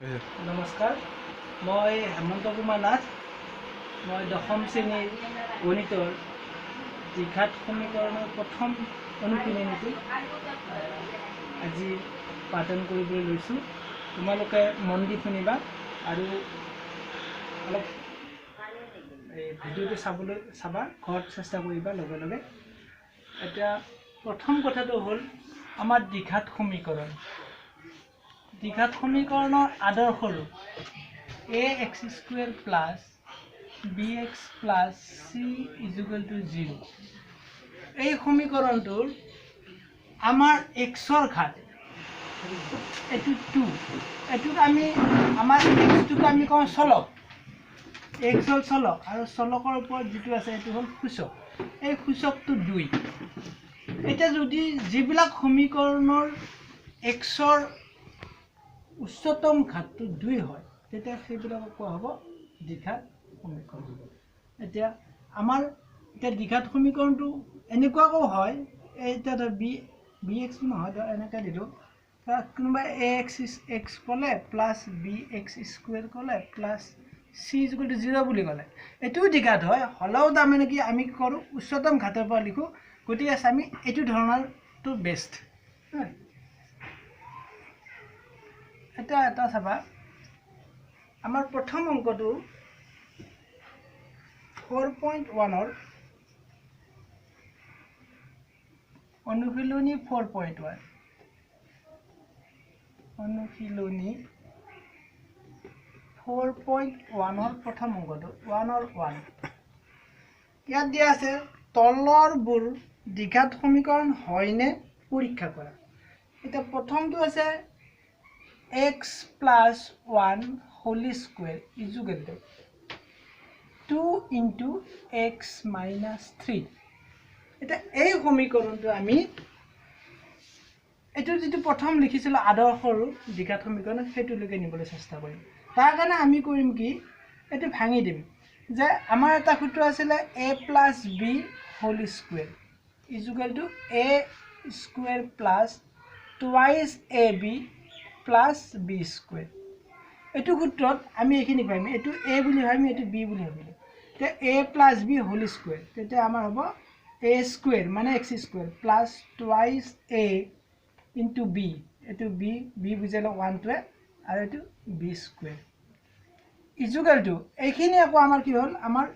नमस्कार मैं हेमंत कुमार नाथ मैं दशम श्रेणी गणितर द्विघात समीकरण प्रथम अनुशीलनी आज पाठन কৰিবলৈ লৈছো তোমালোকে মন দি শুনিবা আৰু অলপ ভিডিওটো চাবা ঘৰত চেষ্টা কৰিবা লগে লগে এটা প্ৰথম কথাটো হ'ল আমাৰ দ্বিঘাত সমীকৰণ দ্বিঘাত সমীকৰণৰ আদৰ্শ ৰূপ ax² plus bx plus c is equal to 0 এই সমীকৰণটোৰ আমাৰ xৰ ঘাত এটো 2 এটো আমি আমাৰ xটোক আমি কওঁ চলক x হল চলক আৰু চলকৰ ওপৰত যেটো আছে এটো হল সূচক এই সূচকটো 2 এটা যদি যিবিলাক সমীকৰণৰ xৰ উচ্চতম ঘাতটো 2 হয় তেতিয়া সেইবিলাক কোৱা হ'ব দ্বিঘাত সমীকৰণ এতিয়া আমাৰ এটা দ্বিঘাত সমীকৰণটো এনেকুৱাও হয় এটা bx নহয় এনেকা দিলো কোনবা ax is x কলে প্লাস bx² কলে plus c is equal to 0 বুলি কলে এটো দ্বিঘাত হয় হলও দাম মানে কি আমি কৰো উচ্চতম ঘাতৰ পৰা লিখো গতিকে আমি এটো ধৰণৰটো বেষ্ট এটা চাবা আমাৰ প্ৰথম অংকটো 4.1 ৰ অনুশীলনী 4.1 অনুশীলনী 4.1 ৰ প্ৰথম অংকটো 1 ৰ 1 ইয়াত দিয়া আছে তলৰবোৰ দ্বিঘাত সমীকৰণ হয়নে পৰীক্ষা কৰা এটা প্ৰথমটো আছে x plus 1 whole square is equal to 2 into x minus 3 এটা এই সমীকৰণটো আমি এটো যেটো প্ৰথম লিখিছিল আদৰ্শ ৰূপ দ্বিঘাত সমীকৰণ হেতু লগে নিবলৈ চেষ্টা কৰিম তাৰ কাৰণে আমি কৰিম কি এটো ভাঙি দিম যে আমাৰ এটা সূত্ৰ আছিল a plus b whole square is equal to a square plus twice ab plus b square এটো সূত্ৰত আমি এখিনি পাইম এটো a বুলি ভাবিম এটো b বুলি ভাবিম তে a plus b whole square তেতে আমাৰ হ'ব a square মানে x square plus twice a into b এটো b বুজালে 1 টো আৰু এটো b square is equal to এখিনি আকৌ আমাৰ কি হ'ল আমাৰ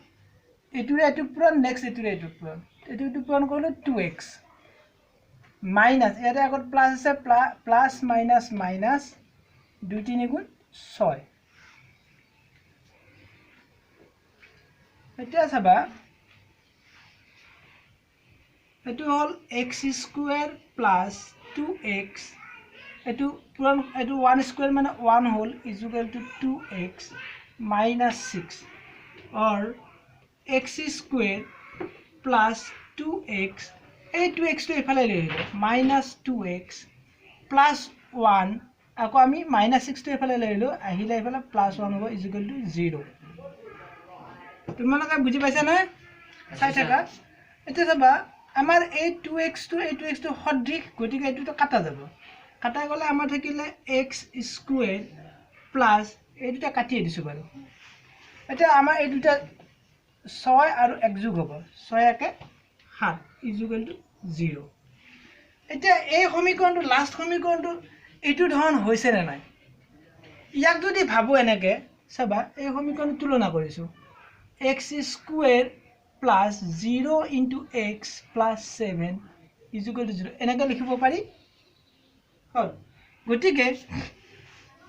এটো পূৰণ নেক্সট এটো পূৰণ এটো পূৰণ কৰিলে 2x মাইনাস এটা আগত প্লাস আছে প্লাস মাইনাস মাইনাস 2 3 গুণ 6 এটা চাবা এটো হল x² plus 2x এটো পুরন এটো 1 স্কয়ার মানে 1 whole is equal to 2x minus 6 or x² plus 2x এই 2x টো এফালে লৈ আহিব minus 2x plus 1 আকৌ আমি minus 6 টো এফালে লৈ আহিলো আহিলে এফালে plus 1 হ'ব is equal to 0 তোমালোকে বুজি পাইছা না চাই থাকা এটা চাবা আমাৰ এই 2x টো সদৃশ গতিকে এটো কাটা যাব কাটা গলে আমাৰ থাকিলে x² plus এই দুটা কাটি দিছো বাৰু এটা আমাৰ এই দুটা 6 আৰু 1 যোগ হ'ব 6 একে 7 is equal to 0 এটা এই সমীকৰণটো লাস্ট সমীকৰণটো এটো ধৰণ হৈছে নে নাই ইয়াক যদি ভাবো এনেকে চাবা এই সমীকৰণ তুলনা কৰিছো x² plus 0 into x plus 7 is equal to 0 এনেকে লিখিব পাৰি হল গতিকে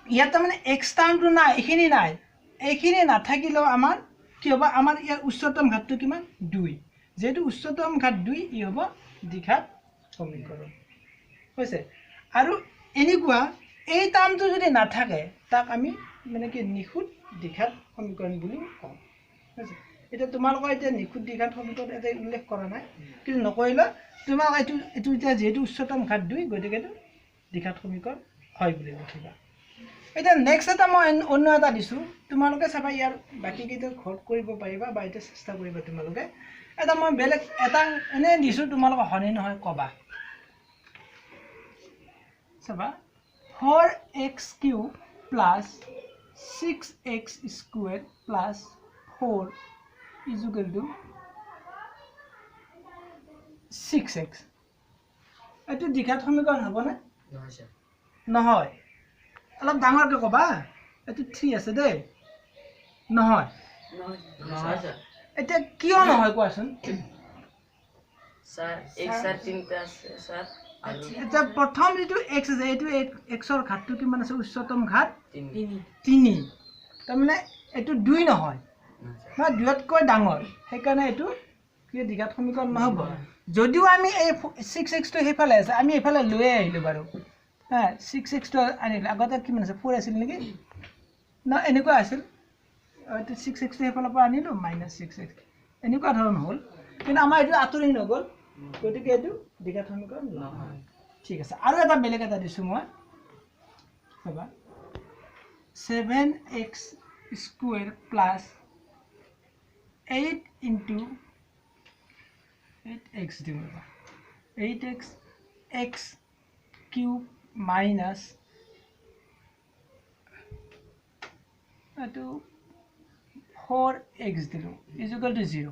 ইয়াত মানে x টাৰ্মটো নাই এখিনি নাথাকিলেও আমাৰ কি হ'ব আমাৰ ইয়াৰ উচ্চতম ঘাতটো কিমান 2 যেটো উচ্চতম ঘাত 2 ই হ'ব দ্বিঘাত সমীকৰণ হৈছে আৰু এনেকুৱা এই টাৰ্মটো যদি নাথাকে তাক আমি মানে কি নিখুঁত দ্বিঘাত সমীকৰণ বুলি কওঁ হৈছে এটা তোমালোকৰ এটা নিখুঁত দ্বিঘাত সমীকৰণ এটা উল্লেখ কৰা নাই কিন্তু নকৰিলে তোমাক এটো যেটো উচ্চতম ঘাত 2 গতিকে দ্বিঘাত সমীকৰণ হয় বুলি লিখিবা এটা নেক্সট এটা মই অন্য এটা দিছো তোমালোকে চাবা ইয়াৰ বাকি কেইটা ঘট কৰিব পাৰিবা বা এটা চেষ্টা কৰিবা তোমালোকে এটা মই বেলেগ এটা এনে দিছো তোমালোকে হনে নহয় কবা চাবা 4x³ plus 6x square plus 4 is equal to 6x. এটো দ্বিঘাত সমীকৰণ হ'ব না? নহয় স্যাৰ। নহয়। অলপ ডাঙৰকৈ কবা। এটো 3 আছে দে। নহয়। নহয় স্যাৰ। এটা কিয় নহয় কোৱাচোন? স্যাৰ x আৰ 3টা আছে স্যাৰ। এটা প্ৰথম যেটো x আছে এটো x ৰ ঘাতটো কিমান আছে উচ্চতম ঘাত 3 তাৰ মানে এটো 2 নহয় না 2 তকৈ ডাঙৰ সেইকাৰণে এটো কি দ্বিঘাত সমীকৰণ নহব যদিও আমি এই 6x টো হেফালে আছে আমি এফালে লৈ আহিলো বাৰু হ্যাঁ 6x টো আনিলে আগতে কিমান আছে 4 আছিল নেকি না এনেকুৱা আছিল এটো 6x টো হেফালে পৰা আনিলো -6x এনেকুৱা ধৰণ হ'ল কিন্তু আমাৰ এটো আতৰি নগল গতিকে এটো দ্বিঘাত সমীকৰণ নহয় ঠিক আছে আৰু এটা বেলেগ এটা দিছো মই চাবা 7x square plus 8 into 8x divided 8x x cube minus 4x দিলো is equal to 0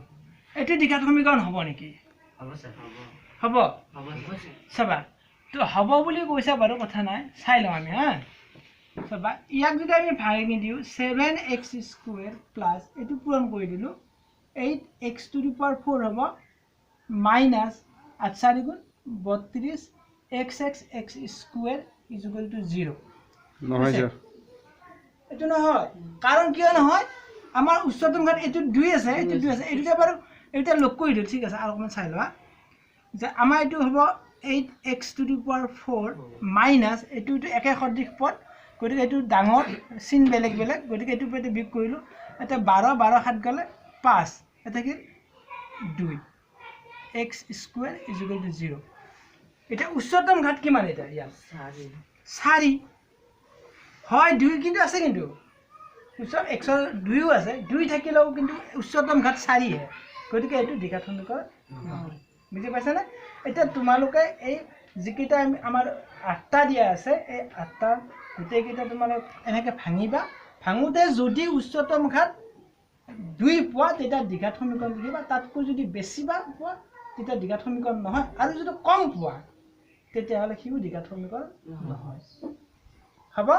এটো দ্বিঘাত সমীকৰণ হ'ব নেকি হ'ব স্যাৰ হ'ব হ'ব চাবা তো হ'ব বুলি কৈছা বাৰু কথা নাই চাই লওঁ আমি হা চাবা ইয়াক যদি আমি ভাঙি দিও 7x square plus এটো পূৰণ কৰি দিলো 8x to the power 4 হ'ব minus 8 4 গুণ 32 xx x square is equal to 0 নহয় স্যার এটো নহয় কাৰণ কিয় নহয় আমাৰ উচ্চতম ঘাত এটো 2 আছে এটো 2 আছে এটো বাৰু এটা লক কৰি দিও ঠিক আছে আৰু অকমান চাই লোৱা যে আমাৰ এটো হ'ব 8x to the power 4 minus এটো একে সদৃশ পদ গতিকে এটো ডাঙৰ চিন বেলেগ বেলেগ গতিকে এটো পদে বিয়োগ কৰিলো এটা 12 12 7 গলে 5 এটা কি 2 x square is equal to 0 এটা উচ্চতম ঘাত কিমান এটা ইয়া 4 হয় 2 কিন্তু আছে কিন্তু উচ্চতম x ৰ 2 আছে 2 থাকিলেও কিন্তু উচ্চতম ঘাত 4 হে গতিকে এটো দ্বিঘাত সমীকৰণ নহয় বুজি পাইছা না এটা তোমালোকে এই যিকিটা আমাৰ 8টা দিয়া আছে এই 8টা গুটেই কিটা তোমালোক এনেকে ভাঙিবা ভাঙুতে যদি উচ্চতম ঘাত 2 পোৱা তেতিয়া দ্বিঘাত সমীকৰণ লিখিবা তাতকৈ যদি বেছি বা পোৱা তেতিয়া দ্বিঘাত সমীকৰণ নহয় আৰু যদি কম পোৱা তেতিয়া হলে হিউ দ্বিঘাত সমীকৰণ নহয় হ'ব